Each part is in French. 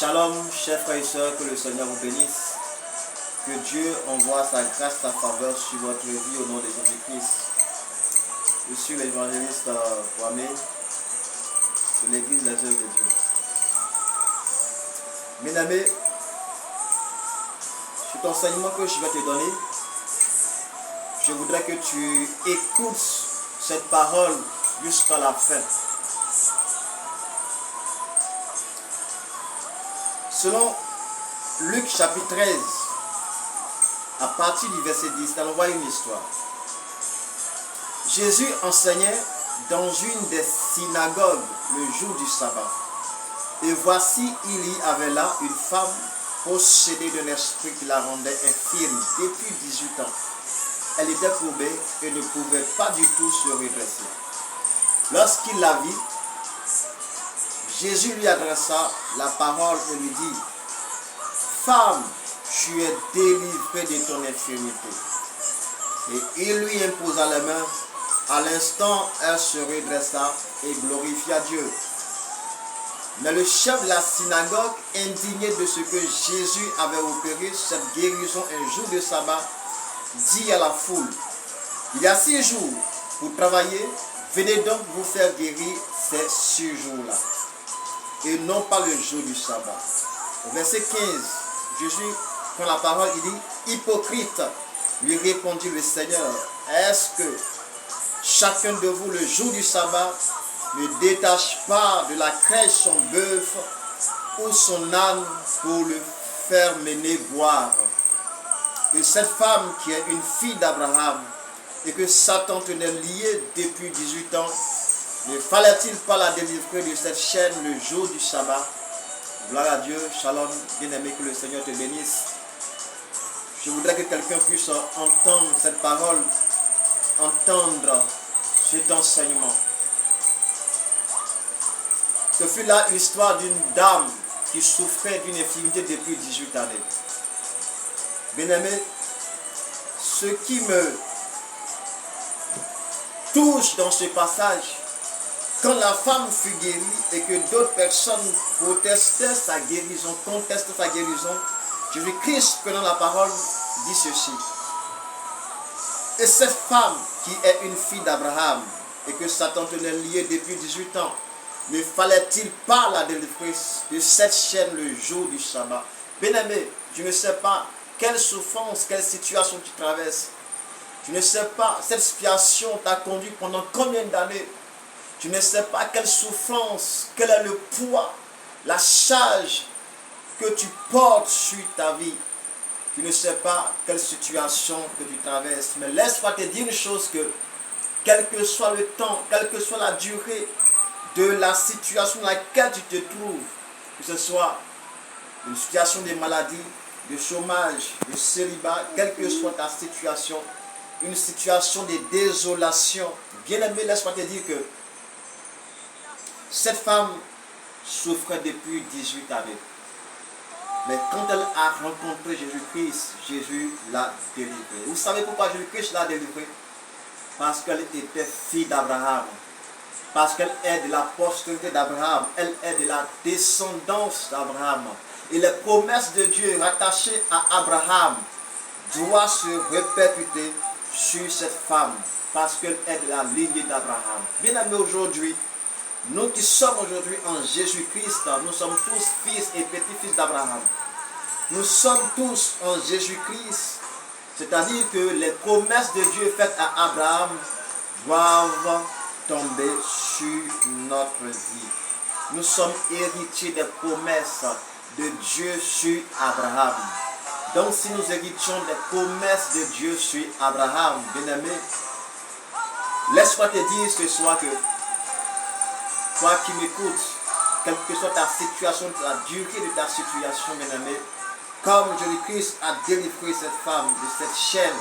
Shalom, chers frères et sœurs, que le Seigneur vous bénisse. Que Dieu envoie sa grâce, sa faveur sur votre vie au nom de Jésus-Christ. Je suis l'évangéliste Kwame de l'église des œuvres de Dieu. Bien-aimé, cet enseignement que je vais te donner, je voudrais que tu écoutes cette parole jusqu'à la fin. Selon Luc chapitre 13, à partir du verset 10, on voit une histoire. Jésus enseignait dans une des synagogues le jour du sabbat. Et voici, il y avait là une femme possédée d'un esprit qui la rendait infirme depuis 18 ans. Elle était courbée et ne pouvait pas du tout se redresser. Lorsqu'il la vit, Jésus lui adressa la parole et lui dit: Femme, tu es délivrée de ton infirmité. Et il lui imposa la main. À l'instant, elle se redressa et glorifia Dieu. Mais le chef de la synagogue, indigné de ce que Jésus avait opéré cette guérison un jour de sabbat, dit à la foule: Il y a 6 jours pour travailler, venez donc vous faire guérir ces 6 jours-là, et non pas le jour du sabbat. Au verset 15, Jésus prend la parole, il dit: Hypocrite, lui répondit le Seigneur, est-ce que chacun de vous le jour du sabbat ne détache pas de la crèche son bœuf ou son âne pour le faire mener boire? Et cette femme qui est une fille d'Abraham et que Satan tenait liée depuis 18 ans, ne fallait-il pas la délivrer de cette chaîne le jour du sabbat? Gloire à Dieu, shalom, bien-aimé, que le Seigneur te bénisse. Je voudrais que quelqu'un puisse entendre cette parole, entendre cet enseignement. Ce fut là l'histoire d'une dame qui souffrait d'une infirmité depuis 18 années. Bien-aimé, ce qui me touche dans ce passage, quand la femme fut guérie et que d'autres personnes protestaient sa guérison, contestaient sa guérison, Jésus-Christ, prenant la parole, dit ceci: Et cette femme qui est une fille d'Abraham et que Satan tenait liée depuis 18 ans, ne fallait-il pas la délivrer de cette chaîne le jour du sabbat? Bien-aimé, je ne sais pas quelle souffrance, quelle situation tu traverses. Tu ne sais pas cette situation t'a conduit pendant combien d'années. Tu ne sais pas quelle souffrance, quel est le poids, la charge que tu portes sur ta vie. Tu ne sais pas quelle situation que tu traverses. Mais laisse-moi te dire une chose, que quel que soit le temps, quelle que soit la durée de la situation dans laquelle tu te trouves, que ce soit une situation de maladie, de chômage, de célibat, quelle que soit ta situation, une situation de désolation, bien aimé, laisse-moi te dire que cette femme souffrait depuis 18 années. Mais quand elle a rencontré Jésus-Christ, Jésus l'a délivrée. Vous savez pourquoi Jésus-Christ l'a délivrée? Parce qu'elle était fille d'Abraham. Parce qu'elle est de la postérité d'Abraham. Elle est de la descendance d'Abraham. Et les promesses de Dieu rattachées à Abraham doivent se répercuter sur cette femme. Parce qu'elle est de la lignée d'Abraham. Bien aimé, aujourd'hui, nous qui sommes aujourd'hui en Jésus-Christ, nous sommes tous fils et petits-fils d'Abraham. Nous sommes tous en Jésus-Christ. C'est-à-dire que les promesses de Dieu faites à Abraham doivent tomber sur notre vie. Nous sommes héritiers des promesses de Dieu sur Abraham. Donc si nous héritons des promesses de Dieu sur Abraham, bien-aimé, laisse-moi te dire ce soir que toi qui m'écoutes, quelle que soit ta situation, la durée de ta situation, bien-aimé, comme Jésus-Christ a délivré cette femme de cette chaîne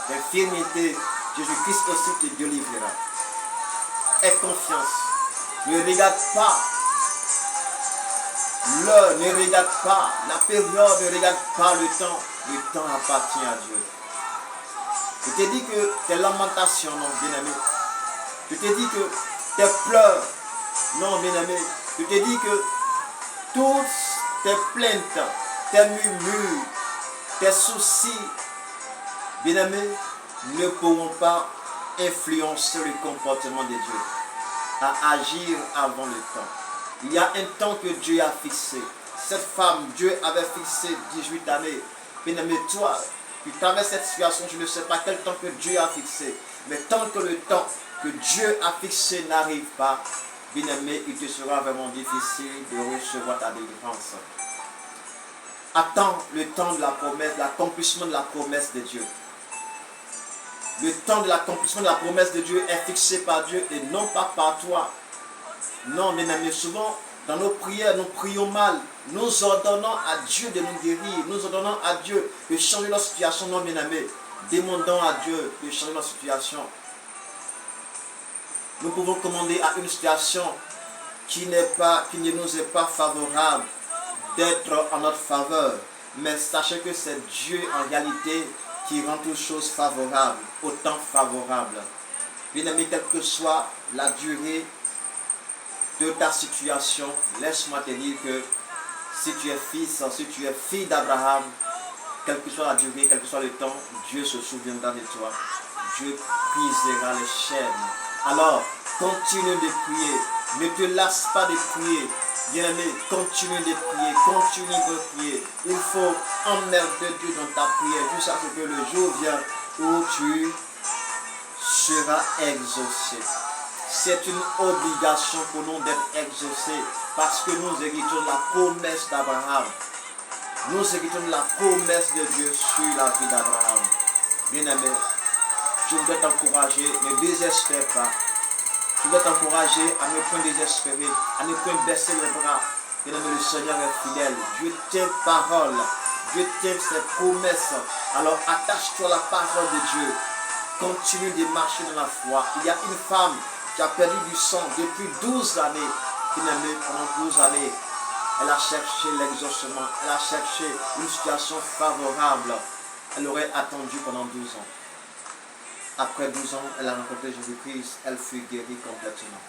d'infirmité, Jésus-Christ aussi te délivrera. Aie confiance. Ne regarde pas l'heure, ne regarde pas la période, ne regarde pas le temps. Le temps appartient à Dieu. Je te dis que tes lamentations, non, bien-aimé. Je te dis que tes pleurs, non, bien-aimé. Je te dis que toutes tes plaintes, tes murmures, tes soucis, bien-aimés, ne pourront pas influencer le comportement de Dieu à agir avant le temps. Il y a un temps que Dieu a fixé. Cette femme, Dieu avait fixé 18 années. Bien-aimé, toi, tu traverses cette situation, je ne sais pas quel temps que Dieu a fixé. Mais tant que le temps que Dieu a fixé n'arrive pas, bien-aimé, il te sera vraiment difficile de recevoir ta délivrance. Attends le temps de la promesse, l'accomplissement de la promesse de Dieu. Le temps de l'accomplissement de la promesse de Dieu est fixé par Dieu et non pas par toi. Non, bien-aimé, souvent, dans nos prières, nous prions mal. Nous ordonnons à Dieu de nous guérir. Nous ordonnons à Dieu de changer notre situation. Non, bien-aimé, demandons à Dieu de changer notre situation. Nous pouvons commander à une situation qui ne nous est pas favorable d'être en notre faveur. Mais sachez que c'est Dieu en réalité qui rend toutes choses favorables, autant favorables. Bien-aimé, quelle que soit la durée de ta situation, laisse-moi te dire que si tu es fils, si tu es fille d'Abraham, quelle que soit la durée, quel que soit le temps, Dieu se souviendra de toi. Dieu brisera les chaînes. Alors, continue de prier. Ne te lasse pas de prier. Bien-aimé, continue de prier. Continue de prier. Il faut emmerder Dieu dans ta prière jusqu'à ce que le jour vienne où tu seras exaucé. C'est une obligation pour nous d'être exaucés parce que nous héritons la promesse d'Abraham. Nous héritons la promesse de Dieu sur la vie d'Abraham. Bien-aimé, je voudrais t'encourager, ne désespère pas. Je voudrais t'encourager à ne point désespérer, à ne point baisser les bras. Bien-aimé, le Seigneur est fidèle. Dieu tient parole. Dieu tient ses promesses. Alors attache-toi à la parole de Dieu. Continue de marcher dans la foi. Il y a une femme qui a perdu du sang depuis 12 années. Bien-aimé, pendant 12 années, elle a cherché l'exaucement. Elle a cherché une situation favorable. Elle aurait attendu pendant 12 ans. Après 12 ans, elle a rencontré Jésus-Christ. Elle fut guérie complètement.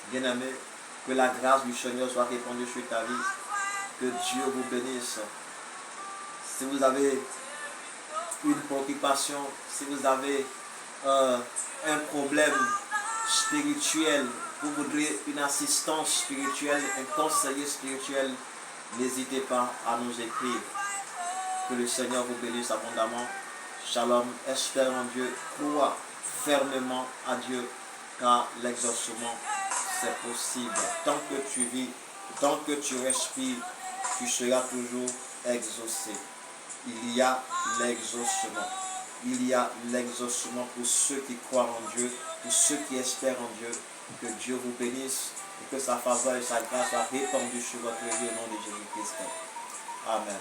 Bien-aimé, que la grâce du Seigneur soit répandue sur ta vie. Que Dieu vous bénisse. Si vous avez une préoccupation, si vous avez un problème spirituel, vous voudrez une assistance spirituelle, un conseiller spirituel, n'hésitez pas à nous écrire. Que le Seigneur vous bénisse abondamment. Shalom, espère en Dieu, crois fermement à Dieu, car l'exaucement, c'est possible. Tant que tu vis, tant que tu respires, tu seras toujours exaucé. Il y a l'exaucement. Il y a l'exaucement pour ceux qui croient en Dieu, pour ceux qui espèrent en Dieu. Que Dieu vous bénisse et que sa faveur et sa grâce soient répandues sur votre vie au nom de Jésus-Christ. Amen.